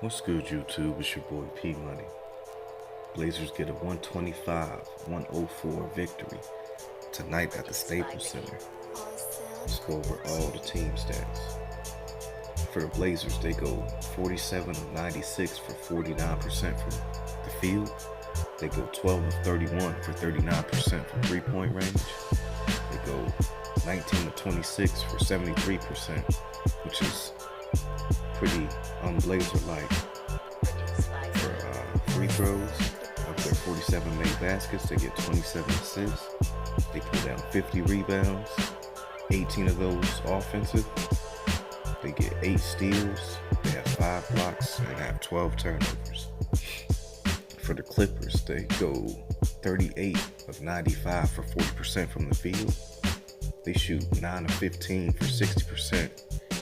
What's good, YouTube? It's your boy P Money. Blazers get a 125-104 victory tonight at the Staples Center. Let's go over all the team stats. For the Blazers, they go 47 of 96 for 49% from the field. They go 12 of 31 for 39% from three-point range. They go 19 of 26 for 73%, which is pretty un-Blazer-like. For free throws, of their 47 made baskets, they get 27 assists. They pull down 50 rebounds, 18 of those offensive. They get 8 steals, they have 5 blocks, and have 12 turnovers. For the Clippers, they go 38 of 95 for 40% from the field. They shoot 9 of 15 for 60%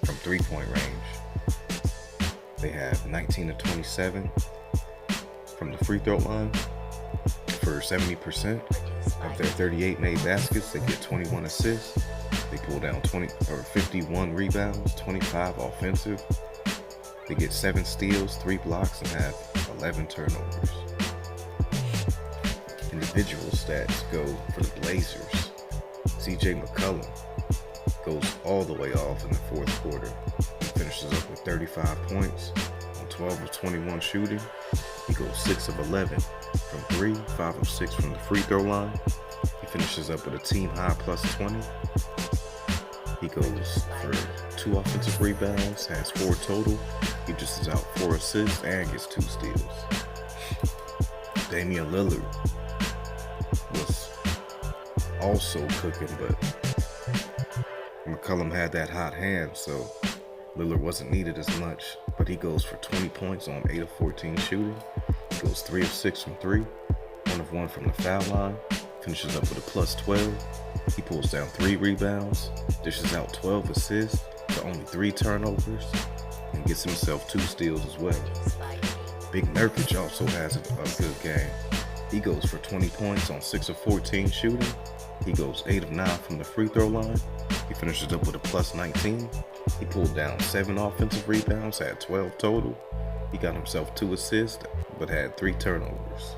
from three-point range. They have 19 of 27 from the free throw line for 70%. Of their 38 made baskets, they get 21 assists. They pull down 51 rebounds, 25 offensive. They get 7 steals, 3 blocks, and have 11 turnovers. Individual stats go for the Blazers. CJ McCollum goes all the way off in the fourth quarter. He finishes up with 35 points on 12 of 21 shooting. He goes 6 of 11 from 3, 5 of 6 from the free throw line. He finishes up with a team high plus 20. He goes for 2 offensive rebounds, has 4 total. He just is out 4 assists and gets 2 steals. Damian Lillard was also cooking, but McCollum had that hot hand, so Lillard wasn't needed as much. But he goes for 20 points on 8 of 14 shooting. He goes 3 of 6 from 3, 1 of 1 from the foul line. Finishes up with a plus 12. He pulls down 3 rebounds, dishes out 12 assists to only 3 turnovers, and gets himself 2 steals as well. Big Nurkic also has a good game. He goes for 20 points on 6 of 14 shooting. He goes 8 of 9 from the free throw line. He finishes up with a plus 19. He pulled down 7 offensive rebounds, had 12 total. He got himself 2 assists, but had 3 turnovers.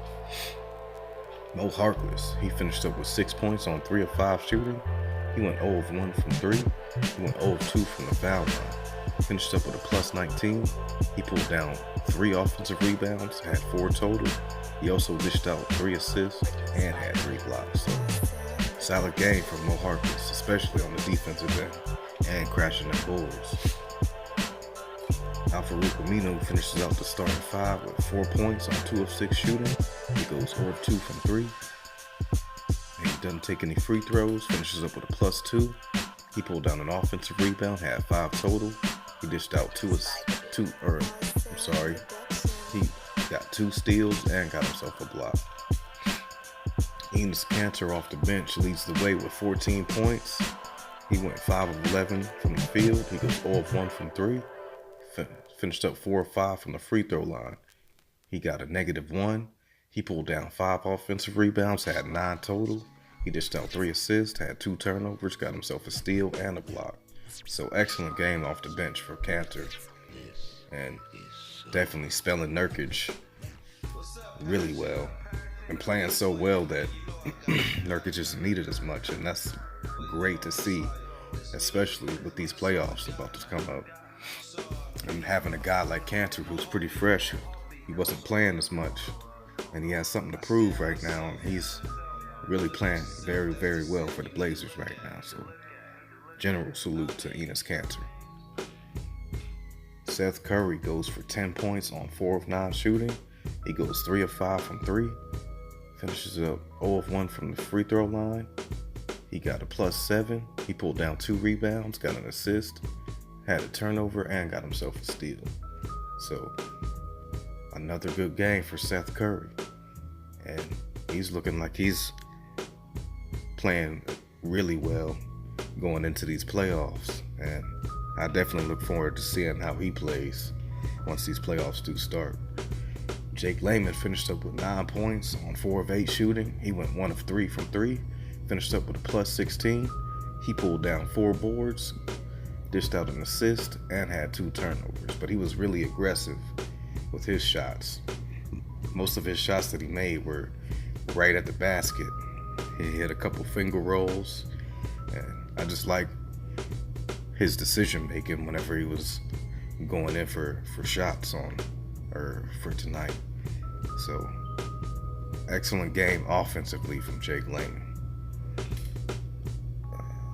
Mo Harkless, he finished up with 6 points on 3 of 5 shooting. He went 0 of 1 from 3. He went 0 of 2 from the foul line. Finished up with a plus 19. He pulled down 3 offensive rebounds, had 4 total. He also dished out 3 assists and had 3 blocks. So, solid game for Mo Harkless, especially on the defensive end, and crashing the boards. Al-Farouq Aminu finishes out the starting 5 with 4 points on 2 of 6 shooting. He goes 0 of 2 from 3. He doesn't take any free throws, finishes up with a plus 2. He pulled down an offensive rebound, had 5 total. He dished out he got 2 steals and got himself a block. Enes Kanter off the bench leads the way with 14 points. He went 5 of 11 from the field. He goes 0 of 1 from 3. Finished up 4 of 5 from the free throw line. He got a -1. He pulled down 5 offensive rebounds, had 9 total. He dished out 3 assists, had 2 turnovers, got himself a steal and a block. So excellent game off the bench for Kanter. And definitely spelling Nurkic really well. And playing so well that Nurkic isn't needed as much. And that's great to see, especially with these playoffs about to come up. And having a guy like Kanter who's pretty fresh, he wasn't playing as much. And he has something to prove right now. And he's really playing very, very well for the Blazers right now. So, general salute to Enes Kanter. Seth Curry goes for 10 points on 4 of 9 shooting. He goes 3 of 5 from 3. Finishes up 0 of 1 from the free throw line. He got a plus 7. He pulled down 2 rebounds, got an assist, had a turnover, and got himself a steal. So, another good game for Seth Curry. And he's looking like he's playing really well going into these playoffs. And I definitely look forward to seeing how he plays once these playoffs do start. Jake Layman finished up with 9 points on 4 of 8 shooting. He went 1 of 3 from 3. Finished up with a plus 16. He pulled down 4 boards, dished out an assist, and had 2 turnovers. But he was really aggressive with his shots. Most of his shots that he made were right at the basket. He hit a couple finger rolls, and I just like his decision making whenever he was going in for shots for tonight. So excellent game offensively from Jake Layman.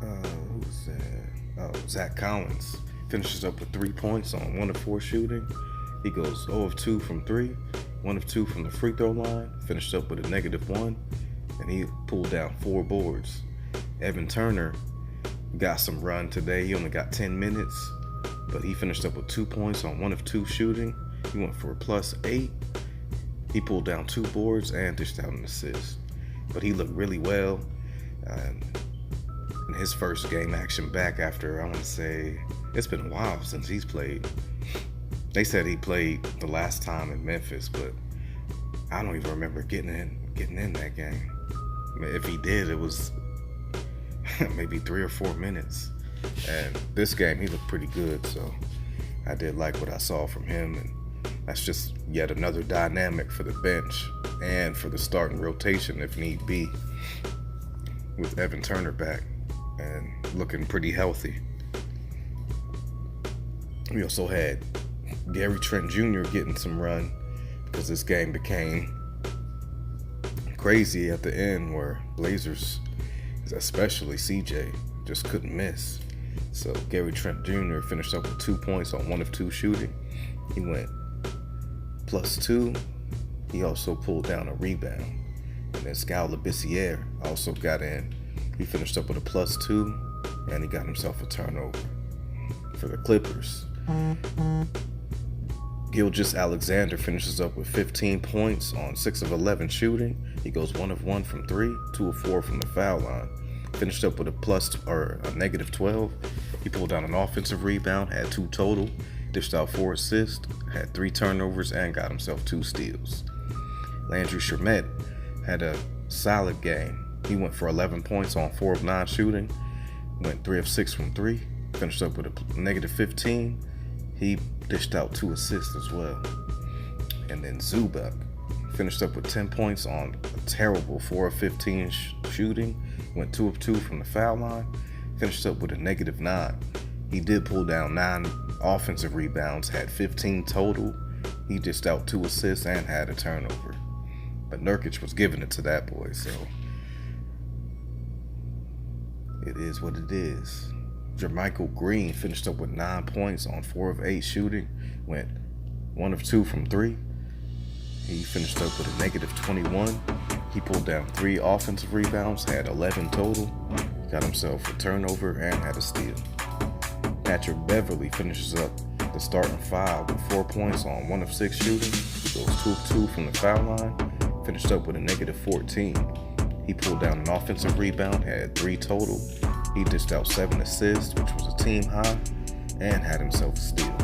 Who's that? Oh, Zach Collins finishes up with 3 points on 1 of 4 shooting. He goes 0 of 2 from 3, 1 of 2 from the free throw line, finished up with a -1, and he pulled down 4 boards. Evan Turner got some run today. He only got 10 minutes, but he finished up with 2 points on 1 of 2 shooting. He went for a +8. He pulled down 2 boards and dished out an assist. But he looked really well in his first game action back after, I want to say, it's been a while since he's played. They said he played the last time in Memphis, but I don't even remember getting in that game. I mean, if he did, it was maybe 3 or 4 minutes. And this game, he looked pretty good, so I did like what I saw from him. And that's just yet another dynamic for the bench and for the starting rotation if need be, with Evan Turner back and looking pretty healthy. We also had Gary Trent Jr. getting some run because this game became crazy at the end where Blazers, especially CJ, just couldn't miss. So Gary Trent Jr. finished up with 2 points on 1 of 2 shooting. He went +2. He also pulled down a rebound. And then Skal Labissiere also got in. He finished up with a +2, and he got himself a turnover. For the Clippers, Gilgeous Alexander finishes up with 15 points on 6 of 11 shooting. He goes 1 of 1 from 3, 2 of 4 from the foul line. Finished up with a -12. He pulled down an offensive rebound, had 2 total, dished out 4 assists, had 3 turnovers, and got himself 2 steals. Landry Shamet had a solid game. He went for 11 points on 4 of 9 shooting, went 3 of 6 from 3, finished up with a -15. He dished out 2 assists as well. And then Zubac finished up with 10 points on a terrible 4 of 15 shooting, went 2 of 2 from the foul line, finished up with a -9. He did pull down 9 offensive rebounds, had 15 total. He dished out 2 assists and had a turnover. But Nurkic was giving it to that boy, so it is what it is. Jermichael Green finished up with 9 points on 4 of 8 shooting, went 1 of 2 from 3. He finished up with a -21. He pulled down 3 offensive rebounds, had 11 total, got himself a turnover, and had a steal. Patrick Beverly finishes up the starting 5 with 4 points on 1 of 6 shooting. He goes 2 of 2 from the foul line, finished up with a -14. He pulled down an offensive rebound, had 3 total. He dished out 7 assists, which was a team high, and had himself a steal.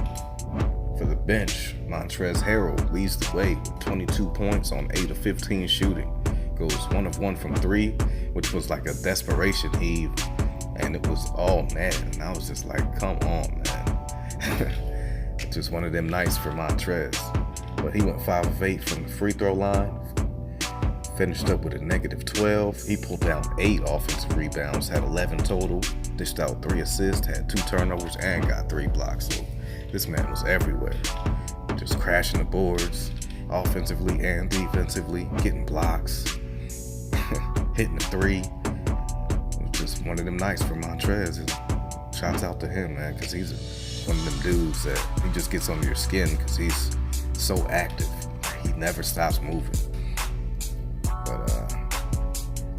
For the bench, Montrezl Harrell leads the way with 22 points on 8 of 15 shooting. Goes 1 of 1 from 3, which was like a desperation heave, and it was all net. And I was just like, come on, man. Just one of them nights for Montrez. But he went 5 of 8 from the free throw line, finished up with a -12. He pulled down 8 offensive rebounds, had 11 total, dished out 3 assists, had 2 turnovers, and got 3 blocks. So this man was everywhere, just crashing the boards, offensively and defensively, getting blocks, hitting the 3. It was just one of them nights for Montrez. And shouts out to him, man, because he's one of them dudes that he just gets under your skin because he's so active. He never stops moving. But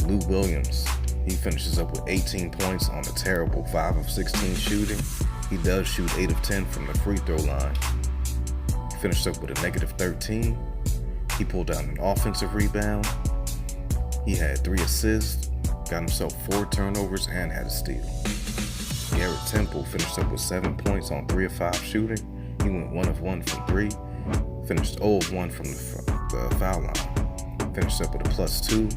Lou Williams, he finishes up with 18 points on a terrible 5 of 16 shooting. He does shoot 8 of 10 from the free throw line. He finished up with a -13. He pulled down an offensive rebound. He had 3 assists, got himself 4 turnovers, and had a steal. Garrett Temple finished up with 7 points on 3 of 5 shooting. He went 1 of 1 from 3, finished 0 of 1 from the foul line. Finished up with a +2.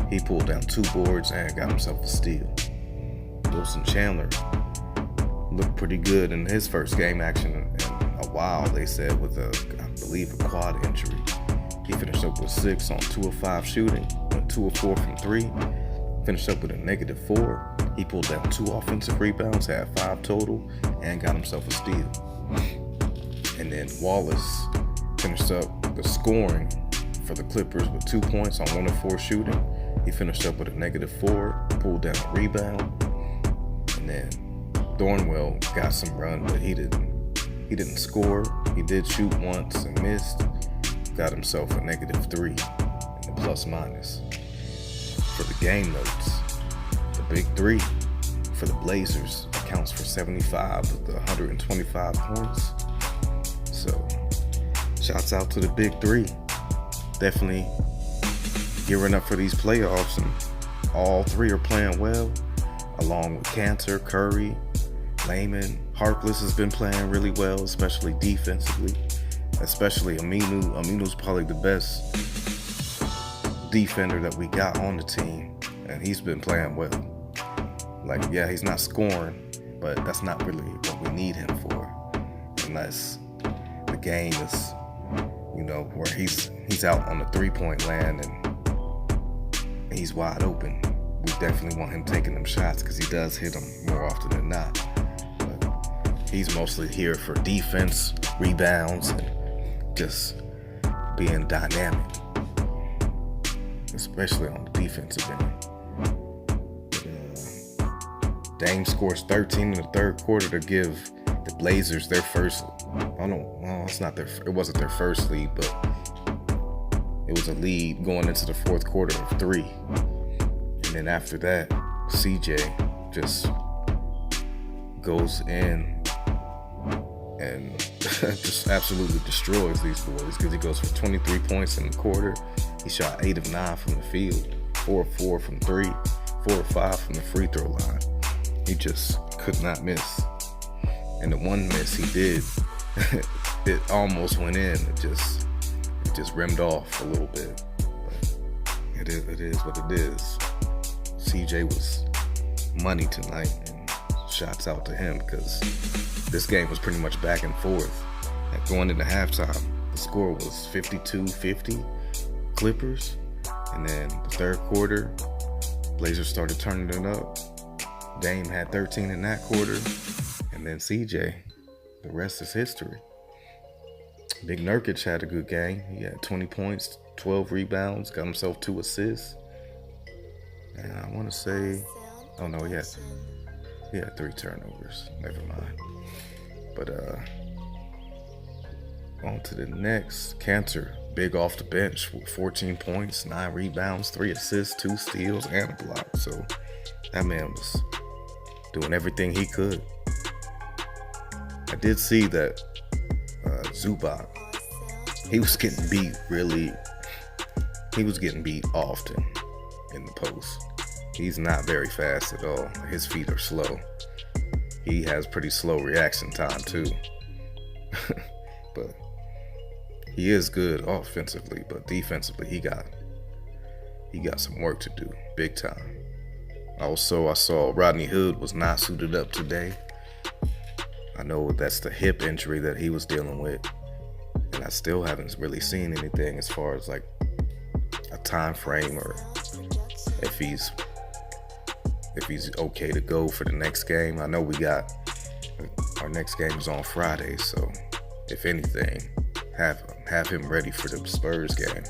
He pulled down 2 boards and got himself a steal. Wilson Chandler looked pretty good in his first game action in a while, they said, with a believe a quad injury. He finished up with 6 on 2 of 5 shooting, went 2 of 4 from 3, finished up with a -4. He pulled down 2 offensive rebounds, had 5 total, and got himself a steal. And then Wallace finished up the scoring for the Clippers with 2 points on 1 of 4 shooting. He finished up with a -4, pulled down a rebound, and then Thornwell got some run, but he didn't score. He did shoot once and missed. Got himself a -3 in the plus minus. For the game notes, the big three for the Blazers accounts for 75 of the 125 points. So, shouts out to the big three. Definitely gearing up for these playoffs, and all three are playing well, along with Cantor, Curry, Layman. Harkless has been playing really well, especially defensively. Especially Aminu. Aminu's probably the best defender that we got on the team, and he's been playing well. Like, yeah, he's not scoring, but that's not really what we need him for, unless the game is, where he's out on the 3-point land and he's wide open. We definitely want him taking them shots because he does hit them more often than not. But he's mostly here for defense, rebounds, and just being dynamic, especially on the defensive end. Dame scores 13 in the third quarter to give the Blazers their first. It wasn't their first lead, but it was a lead going into the fourth quarter of 3. And then after that, CJ just goes in and just absolutely destroys these boys, because he goes for 23 points in the quarter. He shot 8 of 9 from the field, 4 of 4 from 3, 4 of 5 from the free throw line. He just could not miss. And the one miss he did, it almost went in. It just rimmed off a little bit. But it is what it is. CJ was money tonight, and shouts out to him, because this game was pretty much back and forth. And going into halftime, the score was 52-50 Clippers. And then the third quarter, Blazers started turning it up. Dame had 13 in that quarter. And then CJ, the rest is history. Big Nurkic had a good game. He had 20 points, 12 rebounds, got himself 2 assists. And I want to say, he had 3 turnovers. Never mind. But on to the next. Cantor, big off the bench with 14 points, 9 rebounds, 3 assists, 2 steals, and a block. So that man was doing everything he could. I did see that Zubac, he was getting beat often in the post. He's not very fast at all. His feet are slow. He has pretty slow reaction time too. But he is good offensively, but defensively he got some work to do, big time. Also, I saw Rodney Hood was not suited up today. I know that's the hip injury that he was dealing with, and I still haven't really seen anything as far as like a time frame or if he's okay to go for the next game. I know our next game is on Friday, so if anything, have him ready for the Spurs game.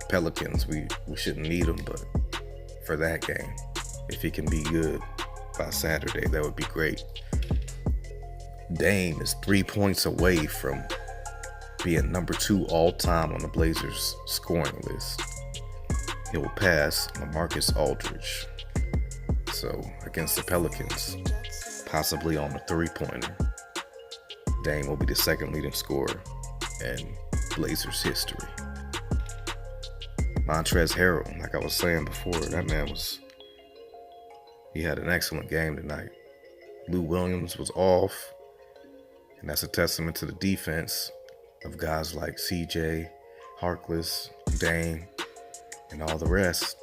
Pelicans, we shouldn't need him, but for that game, if he can be good by Saturday, that would be great. Dame is 3 points away from being number 2 all-time on the Blazers scoring list. He will pass LaMarcus Aldridge. So, against the Pelicans, possibly on the 3-pointer, Dame will be the second leading scorer in Blazers history. Montrezl Harrell, like I was saying before, that man he had an excellent game tonight. Lou Williams was off, and that's a testament to the defense of guys like CJ, Harkless, Dame, and all the rest.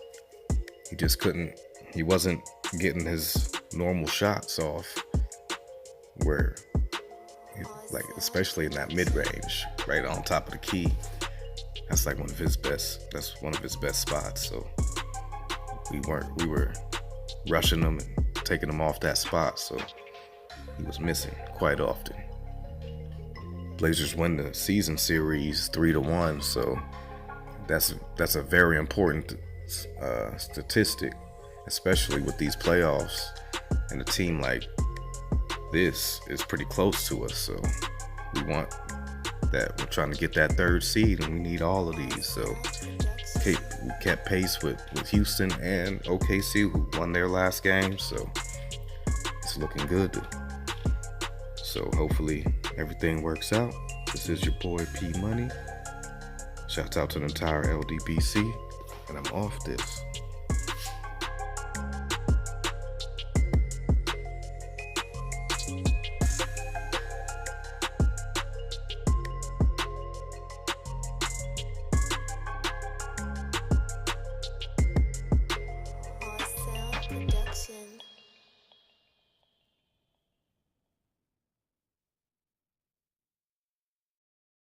He wasn't getting his normal shots off where like especially in that mid range, right on top of the key. That's like one of his best. That's one of his best spots. So we were rushing him and taking him off that spot. So he was missing quite often. Blazers win the season series 3-1. So that's a very important statistic, especially with these playoffs, and a team like this is pretty close to us. So we want that. We're trying to get that third seed, and we need all of these. So we kept pace with Houston and OKC, who won their last game. So it's looking good. So hopefully everything works out. This is your boy P Money. Shouts out to the entire LDBC, and I'm off this.